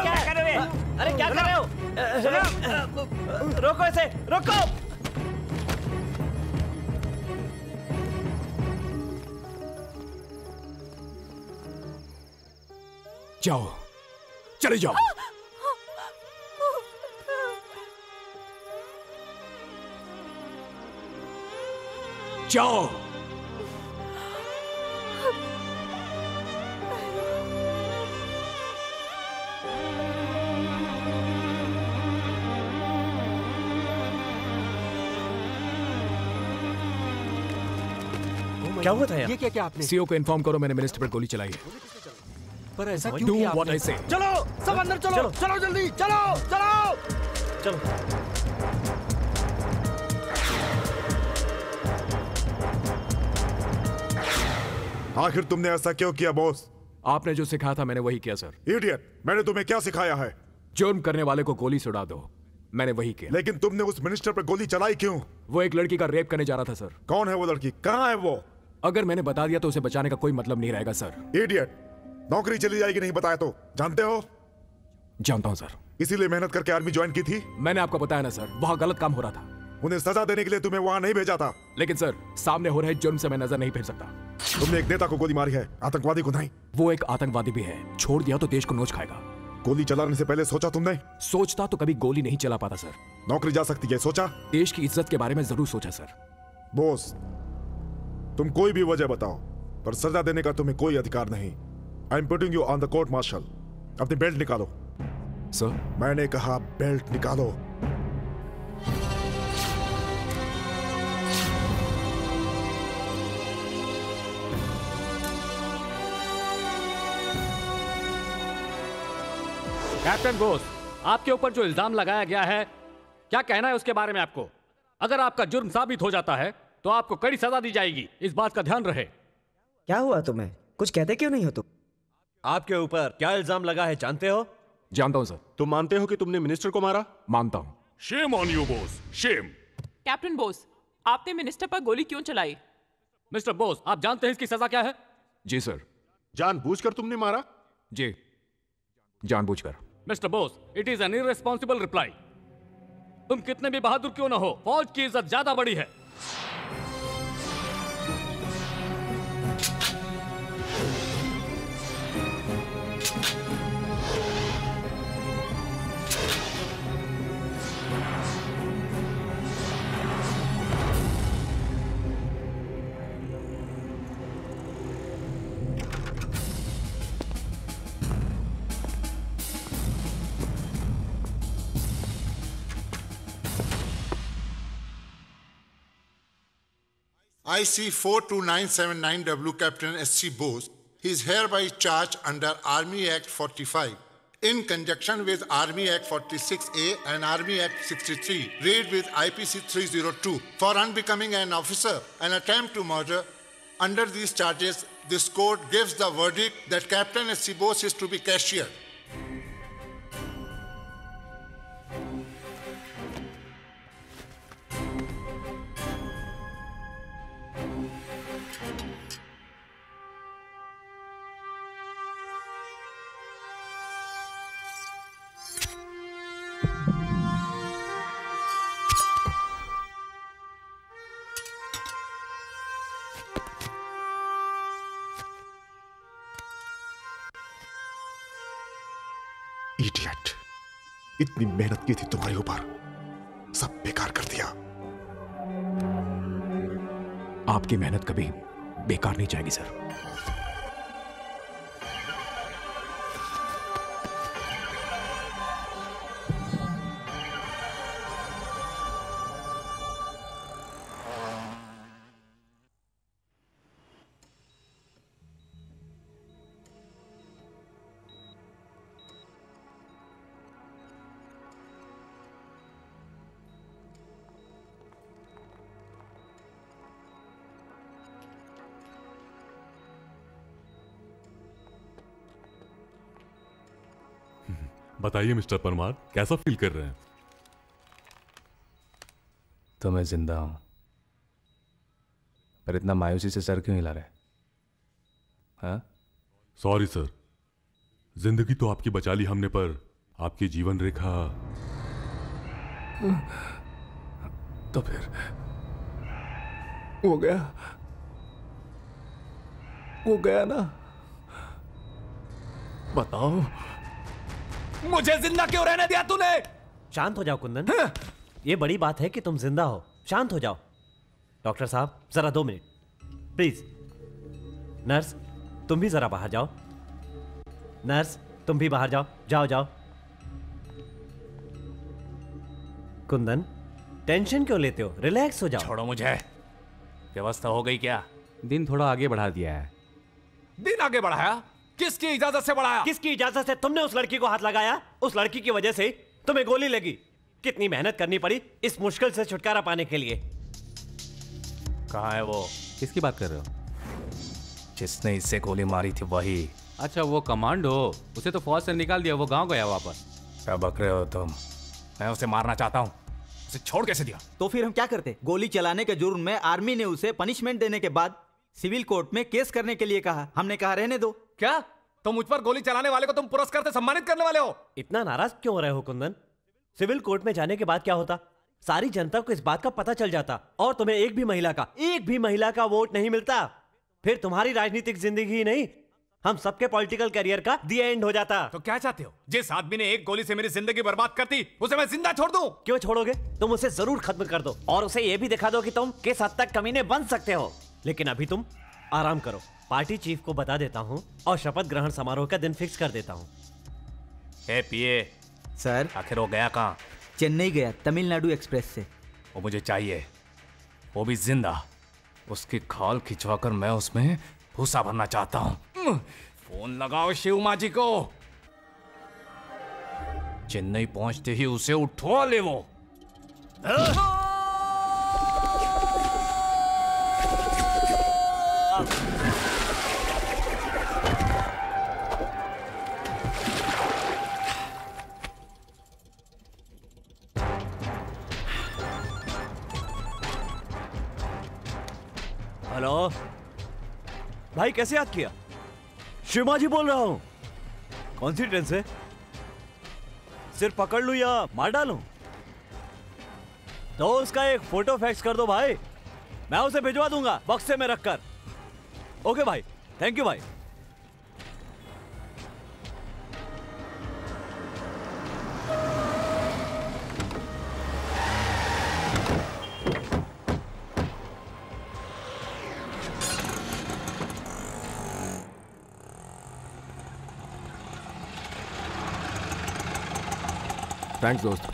क्या कर रहे हो? अरे क्या कर रहे हो? रोको इसे, रोको। जाओ, चले जाओ। जाओ। क्या हुआ था यार? ये क्या आपने? सीओ को इन्फॉर्म करो मैंने मिनिस्टर पर गोली चलाई है। पर ऐसा क्यों डू किया व्हाट आपने? आई से। चलो सब अंदर चलो, चलो जल्दी, चलो चलो चलो। आखिर तुमने ऐसा क्यों किया बॉस? आपने जो सिखाया था मैंने वही किया सर। इडियट, मैंने तुम्हें क्या सिखाया है? जुर्म करने वाले को गोली से उड़ा दो, मैंने वही किया। लेकिन तुमने उस मिनिस्टर पर गोली चलाई क्यों? वो एक लड़की का रेप करने जा रहा था सर। कौन है वो लड़की? कहाँ है वो? अगर मैंने बता दिया तो उसे बचाने का कोई मतलब नहीं रहेगा सर। इडियट, नौकरी चली जाएगी नहीं बताया तो। जानते हो? जानता हूं सर। इसीलिए मेहनत करके आर्मी ज्वाइन की थी। मैंने आपको बताया ना सर, वहां गलत काम हो रहा था। उन्हें सजा देने के लिए तुम्हें वहां नहीं भेजा था। लेकिन सर सामने हो रहे जुर्म से मैं नजर नहीं फेर सकता। तुमने एक नेता को गोली मारी है, आतंकवादी को नहीं। वो एक आतंकवादी भी है, छोड़ दिया तो देश को नोच खाएगा। गोली चलाने से पहले सोचा तुमने? सोचता तो कभी गोली नहीं चला पाता सर। नौकरी जा सकती है, सोचा? देश की इज्जत के बारे में जरूर सोचा सर। बॉस, तुम कोई भी वजह बताओ पर सजा देने का तुम्हें कोई अधिकार नहीं। I am putting you on the court martial. अपनी बेल्ट निकालो। सर मैंने कहा बेल्ट निकालो। कैप्टन बोस, आपके ऊपर जो इल्जाम लगाया गया है, क्या कहना है उसके बारे में आपको? अगर आपका जुर्म साबित हो जाता है तो आपको कड़ी सजा दी जाएगी, इस बात का ध्यान रहे। क्या हुआ तुम्हें? कुछ कहते क्यों नहीं हो तुम? आपके ऊपर क्या इल्जाम लगा है जानते हो? जानता हूं सर। तुम मानते हो कि तुमने मिनिस्टर को मारा? मानता हूं। Shame on you boss, shame. Captain Bose, आपने मिनिस्टर पर गोली क्यों चलाई? मिस्टर बोस, आप जानते हैं इसकी सजा क्या है? जी सर। जानबूझकर तुमने मारा? जी, जानबूझकर। Mister Bose, it is an irresponsible reply. तुम कितने भी बहादुर क्यों ना हो, फौज की इज्जत ज्यादा बड़ी है। IC 42979W Captain S.C. Bose, he is hereby charged under Army Act 45 in conjunction with Army Act 46A and Army Act 63, raid with IPC 302 for unbecoming an officer and attempt to murder. Under these charges, this court gives the verdict that Captain S.C. Bose is to be cashiered. Idiot, इतनी मेहनत की थी तुम्हारे ऊपर, सब बेकार कर दिया। आपकी मेहनत कभी बेकार नहीं जाएगी सर। बताइए मिस्टर परमार, कैसा फील कर रहे हैं? तो मैं जिंदा हूं, पर इतना मायूसी से सर क्यों हिला रहे? हाँ? सॉरी सर, जिंदगी तो आपकी बचा ली हमने, पर आपकी जीवन रेखा। तो फिर वो गया ना। बताओ, मुझे जिंदा क्यों रहने दिया तूने? शांत हो जाओ कुंदन। ये बड़ी बात है कि तुम जिंदा हो। शांत हो जाओ। डॉक्टर साहब जरा 2 मिनट प्लीज। नर्स तुम भी जरा बाहर जाओ। नर्स तुम भी बाहर जाओ, जाओ जाओ। कुंदन टेंशन क्यों लेते हो? रिलैक्स हो जाओ। छोड़ो मुझे। व्यवस्था हो गई क्या? दिन थोड़ा आगे बढ़ा दिया है। दिन आगे बढ़ाया? किसकी इजाजत से बढ़ाया? किसकी इजाजत से? तुमने उस लड़की को हाथ लगाया। उस लड़की की वजह से तुम्हें गोली लगी। कितनी मेहनत करनी पड़ी इस मुश्किल से छुटकारा पाने के लिए। कहाँ है वो? किसकी बात कर रहे हो? जिसने इससे गोली मारी थी वही। अच्छा, वो कमांडो, उसे तो फौज से निकाल दिया, वो गांव गया वापस। क्या बक रहे हो तुम? मैं उसे मारना चाहता हूँ, उसे छोड़ कैसे दिया? तो फिर हम क्या करते? गोली चलाने के जुर्म में आर्मी ने उसे पनिशमेंट देने के बाद सिविल कोर्ट में केस करने के लिए कहा। हमने कहा रहने दो। क्या तो मुझ पर गोली चलाने वाले को तुम पुरस्कार से सम्मानित करने वाले हो? इतना नाराज क्यों हो रहे हो कुंदन? सिविल कोर्ट में जाने के बाद क्या होता? सारी जनता को इस बात का पता चल जाता और तुम्हें एक भी महिला का वोट नहीं मिलता। फिर तुम्हारी राजनीतिक जिंदगी ही नहीं, हम सबके पॉलिटिकल करियर का दी एंड हो जाता। तो क्या चाहते हो? जिस आदमी ने एक गोली से मेरी जिंदगी बर्बाद कर दी, उसे मैं जिंदा छोड़ दूं? क्यों छोड़ोगे? तुम उसे जरूर खत्म कर दो और उसे यह भी दिखा दो कि तुम किस हद तक कमीने बन सकते हो। लेकिन अभी तुम आराम करो। पार्टी चीफ को बता देता हूं और शपथ ग्रहण समारोह का दिन फिक्स कर देता हूं। पीए सर, आखिर वो गया कहाँ? चेन्नई गया, तमिलनाडु एक्सप्रेस से। वो मुझे चाहिए, वो भी जिंदा। उसकी खाल खिंचवाकर मैं उसमें भूसा भरना चाहता हूं। फोन लगाओ शिव माँ जी को। चेन्नई पहुंचते ही उसे उठवा ले वो। हेलो भाई, कैसे याद किया? शिवा जी बोल रहा हूं। कौन सी ट्रेन से? सिर्फ पकड़ लूं या मार डालूं? तो उसका एक फोटो फैक्स कर दो भाई, मैं उसे भिजवा दूंगा बक्से में रखकर। ओके भाई, थैंक यू भाई। थैंक्स दोस्त।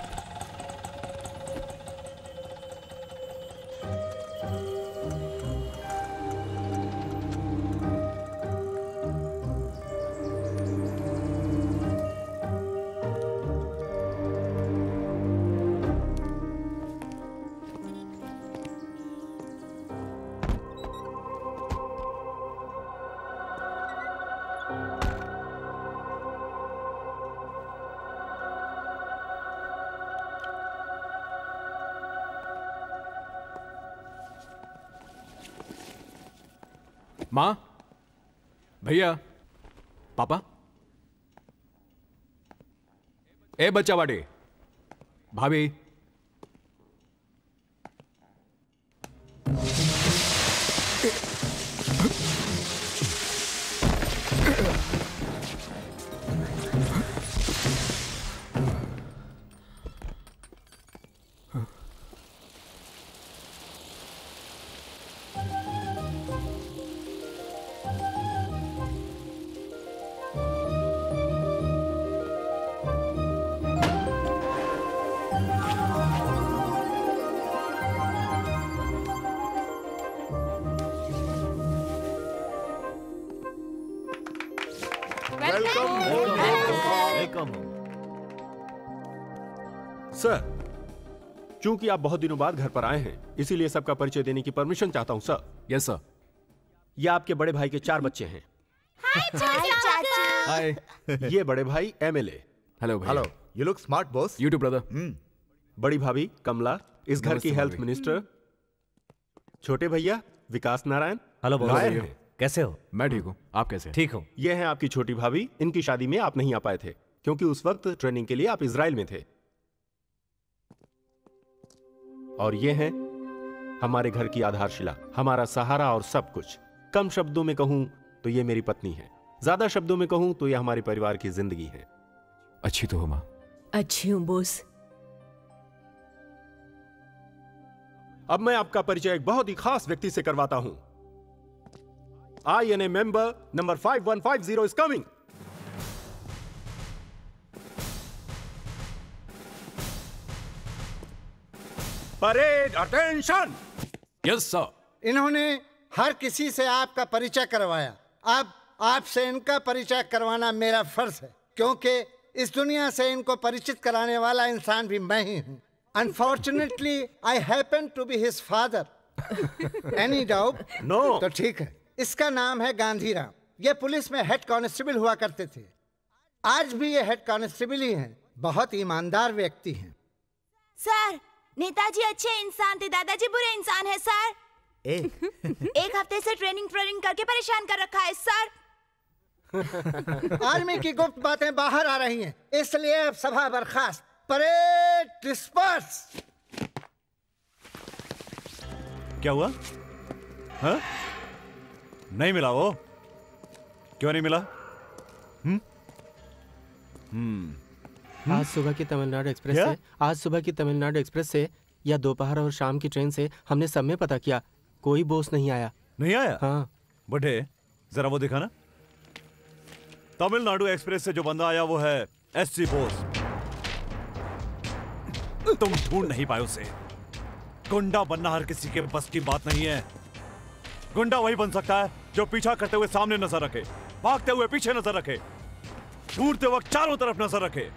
माँ, भैया, पापा, ए बच्चा वाडे, भाभी, सर, चूंकि आप बहुत दिनों बाद घर पर आए हैं, इसीलिए सबका परिचय देने की परमिशन चाहता हूं सर। Yes sir. ये आपके बड़े भाई के 4 बच्चे हैं। हाय। ये बड़े भाई एमएलए, हेलो भाई। Hello, you look smart boss. You too brother. बड़ी भाभी कमला, इस घर की नमस्ते हेल्थ भाभी। मिनिस्टर। छोटे भैया Vikas Narayan. Hello boss. Lawyer हैं। कैसे हो? मैं ठीक हूँ, आप कैसे हैं? ठीक हूँ। ये हैं आपकी छोटी भाभी। इनकी शादी में आप नहीं आ पाए थे क्योंकि उस वक्त ट्रेनिंग के लिए आप इजराइल में थे। और ये हैं हमारे घर की आधारशिला, हमारा सहारा और सब कुछ। कम शब्दों में कहूं तो ये मेरी पत्नी है, ज्यादा शब्दों में कहूं तो ये हमारे परिवार की जिंदगी है। अच्छी तो हो माँ। अच्छी हूँ बॉस। अब मैं आपका परिचय एक बहुत ही खास व्यक्ति से करवाता हूं। INA member number 5150 is coming. Parade attention. Yes sir. इन्होंने हर किसी से आपका परिचय करवाया, अब आपसे इनका परिचय करवाना मेरा फर्ज है, क्योंकि इस दुनिया से इनको परिचित कराने वाला इंसान भी मैं ही हूं। Unfortunately, I happen to be his father. Any doubt? No. तो ठीक है। इसका नाम है गांधीराम। ये पुलिस में हेड कांस्टेबल हुआ करते थे। आज भी ये हेड कांस्टेबल ही हैं। बहुत ईमानदार व्यक्ति हैं। सर, नेताजी अच्छे इंसान थे, दादाजी बुरे इंसान है सर। एक हफ्ते से ट्रेनिंग करके परेशान कर रखा है सर। आर्मी की गुप्त बातें बाहर आ रही हैं, इसलिए अब सभा बर्खास्त। Parade disperse. क्या हुआ? हाँ? नहीं मिला वो? क्यों नहीं मिला? आज सुबह की तमिलनाडु एक्सप्रेस क्या? से आज सुबह की तमिलनाडु एक्सप्रेस से या दोपहर और शाम की ट्रेन से हमने सब में पता किया, कोई बॉस नहीं आया। नहीं आया? हाँ। बटे जरा वो दिखा ना। तमिलनाडु एक्सप्रेस से जो बंदा आया वो है SC बोस। तुम ढूंढ नहीं पाए उसे। गुंडा बनना हर किसी के बस की बात नहीं है। गुंडा वही बन सकता है जो पीछा करते हुए सामने नजर रखे, भागते हुए पीछे नजर रखे, ढूंढते वक्त चारों तरफ नजर रखे।